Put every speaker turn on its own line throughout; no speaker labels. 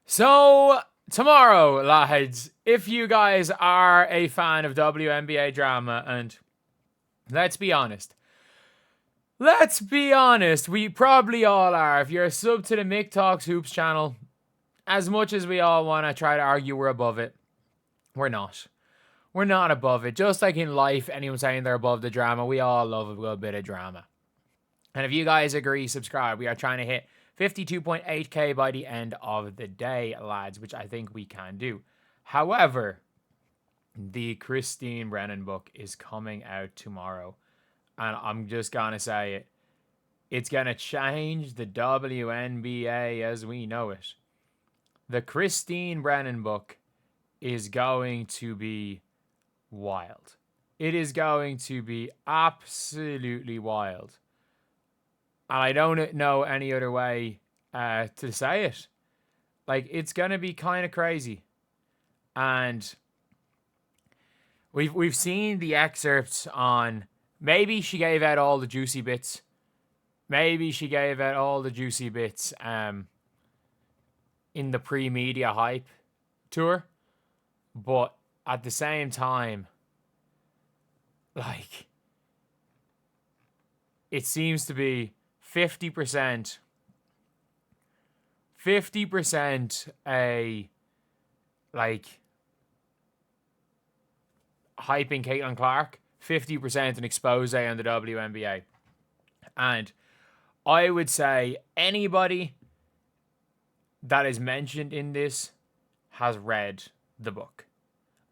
So, tomorrow, lads, if you guys are a fan of WNBA drama, and let's be honest, we probably all are. If you're a sub to the Mick Talks Hoops channel, as much as we all want to try to argue we're above it, we're not. We're not above it. Just like in life, anyone saying they're above the drama, we all love a good bit of drama. And if you guys agree, subscribe. We are trying to hit 52.8k by the end of the day, lads, which I think we can do. However, the Christine Brennan book is coming out tomorrow. And I'm just going to say it. It's going to change the WNBA as we know it. The Christine Brennan book is going to be wild. It is going to be absolutely wild. And I don't know any other way to say it. Like, it's going to be kind of crazy. And we've seen the excerpts on... Maybe she gave out all the juicy bits. In the pre-media hype tour. But at the same time, like, it seems to be 50% a, like, hyping Caitlin Clark, 50% an expose on the WNBA. And I would say anybody that is mentioned in this has read the book.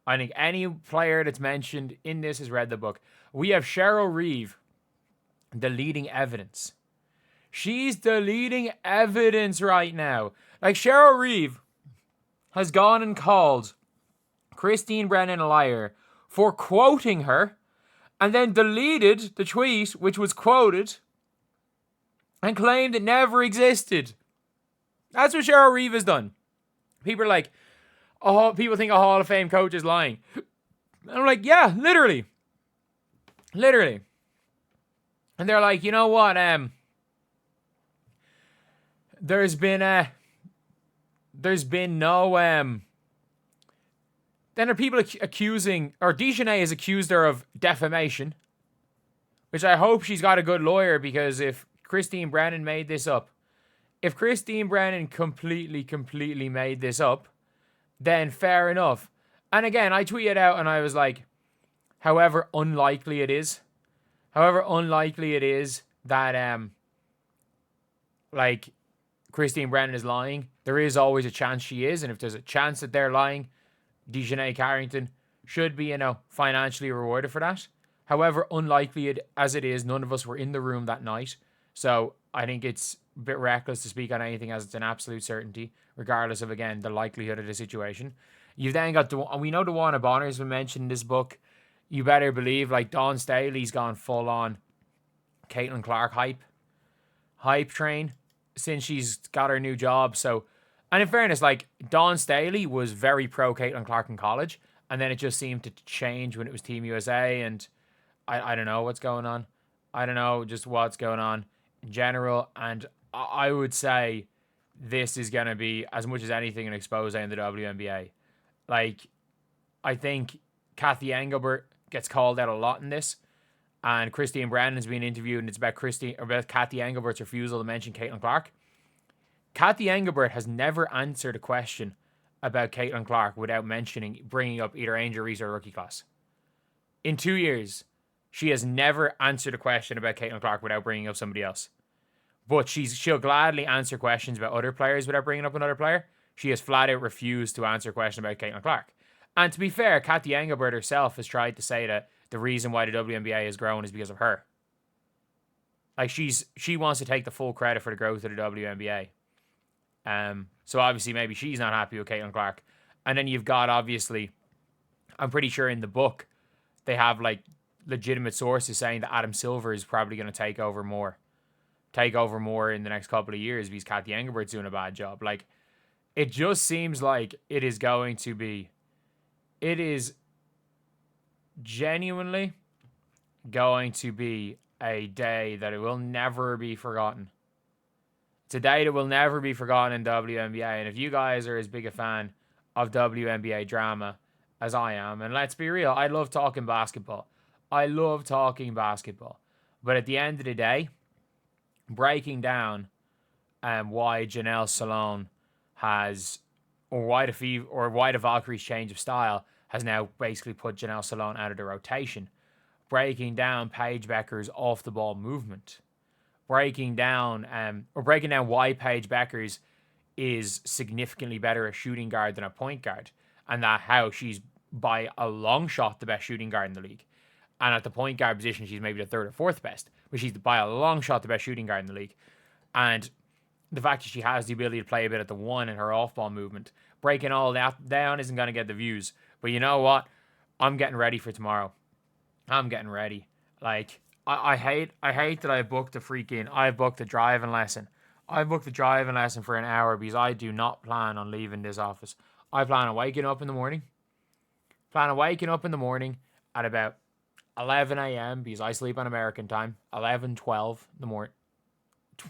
I think any player that's mentioned in this has read the book. We have Cheryl Reeve, the leading evidence. She's the leading evidence right now. Like, Cheryl Reeve has gone and called Christine Brennan a liar for quoting her and then deleted the tweet which was quoted and claimed it never existed. That's what Cheryl Reeve has done. People are like, oh, people think a Hall of Fame coach is lying. And I'm like, yeah, literally. And they're like, you know what? There's been no. Then there are people accusing, or Dejanay has accused her of defamation, which I hope she's got a good lawyer, because if Christine Brennan made this up, completely made this up, then fair enough. And again, I tweeted out and I was like, however unlikely it is that like, Christine Brennan is lying, there is always a chance she is, and if there's a chance that they're lying, Dejanay Carrington should be, financially rewarded for that. However unlikely as it is, none of us were in the room that night, so I think it's a bit reckless to speak on anything as it's an absolute certainty, regardless of, again, the likelihood of the situation. You've then got, we know DeWanna Bonner's been mentioned in this book. You better believe, like, Dawn Staley's gone full on Caitlin Clark hype train since she's got her new job. So, and in fairness, like, Dawn Staley was very pro Caitlin Clark in college, and then it just seemed to change when it was Team USA, and I don't know what's going on. I don't know just what's going on in general, and I would say this is going to be, as much as anything, an expose in the WNBA. Like, I think Kathy Engelbert gets called out a lot in this, and Christine Brennan has been interviewed, and it's about Kathy Engelbert's refusal to mention Caitlin Clark. Kathy Engelbert has never answered a question about Caitlin Clark without bringing up either Angel Reese or rookie class. In 2 years, she has never answered a question about Caitlin Clark without bringing up somebody else. But she'll gladly answer questions about other players without bringing up another player. She has flat out refused to answer a question about Caitlin Clark. And to be fair, Kathy Engelbert herself has tried to say that the reason why the WNBA has grown is because of her. Like, she wants to take the full credit for the growth of the WNBA. So obviously maybe she's not happy with Caitlin Clark. And then you've got, obviously, I'm pretty sure in the book they have, like, legitimate sources saying that Adam Silver is probably going to take over more in the next couple of years because Kathy Engelbert's doing a bad job. Like, it just seems like it is genuinely going to be a day that it will never be forgotten. It's a day that will never be forgotten in WNBA. And if you guys are as big a fan of WNBA drama as I am, and let's be real, I love talking basketball. I love talking basketball. But at the end of the day, breaking down why Janelle Salone has, or why the Valkyrie's change of style has now basically put Janelle Salone out of the rotation. Breaking down Paige Bueckers' off the ball movement. Breaking down why Paige Bueckers is significantly better a shooting guard than a point guard, and that how she's by a long shot the best shooting guard in the league. And at the point guard position, she's maybe the third or fourth best, but she's by a long shot the best shooting guard in the league. And the fact that she has the ability to play a bit at the one in her off-ball movement, breaking all that down isn't going to get the views. But you know what? I'm getting ready for tomorrow. I'm getting ready. Like, I hate that I booked a driving lesson. I booked a driving lesson for an hour because I do not plan on leaving this office. I plan on waking up in the morning. At about 11 a.m. because I sleep on American time. 11, 12 in the morning.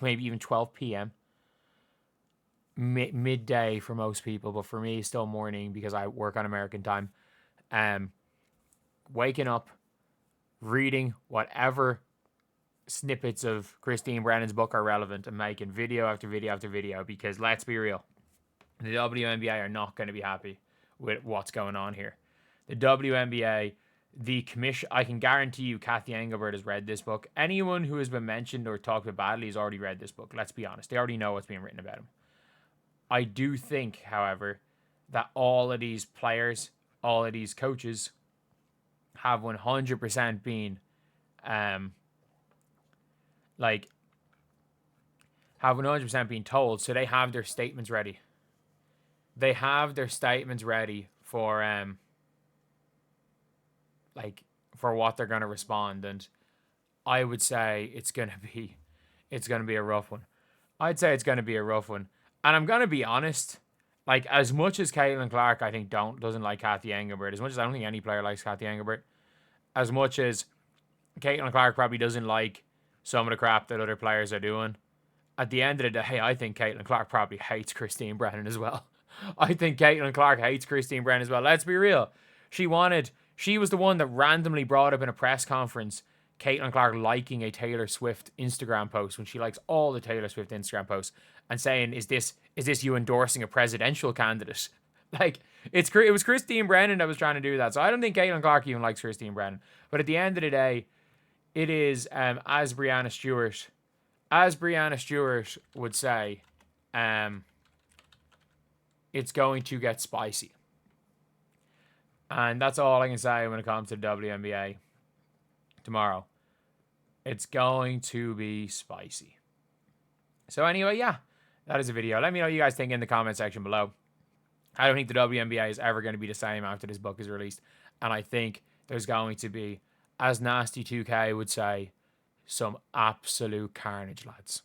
Maybe even 12 p.m. Midday for most people, but for me, still morning because I work on American time. Waking up, reading whatever snippets of Christine Brennan's book are relevant, and making video after video after video, because let's be real, the WNBA are not going to be happy with what's going on here. The WNBA, the commission, I can guarantee you Kathy Engelbert has read this book. Anyone who has been mentioned or talked about badly has already read this book. Let's be honest. They already know what's being written about him. I do think, however, that all of these players, all of these coaches have 100% been have 100% been told, so they have their statements ready. They have their statements ready for for what they're going to respond, and I would say it's going to be a rough one. I'd say it's going to be a rough one. And I'm going to be honest, like, as much as Caitlin Clark, I think, doesn't like Kathy Engelbert, as much as I don't think any player likes Kathy Engelbert, as much as Caitlin Clark probably doesn't like some of the crap that other players are doing, at the end of the day, I think Caitlin Clark probably hates Christine Brennan as well. I think Caitlin Clark hates Christine Brennan as well. Let's be real. She was the one that randomly brought up in a press conference Caitlin Clark liking a Taylor Swift Instagram post when she likes all the Taylor Swift Instagram posts, and saying, is this you endorsing a presidential candidate? Like, it was Christine Brennan that was trying to do that. So I don't think Caitlin Clark even likes Christine Brennan. But at the end of the day, it is, as Breanna Stewart would say, it's going to get spicy. And that's all I can say when it comes to the WNBA tomorrow. It's going to be spicy. So anyway, yeah, that is a video. Let me know what you guys think in the comment section below. I don't think the WNBA is ever going to be the same after this book is released. And I think there's going to be, as Nasty 2K would say, some absolute carnage, lads.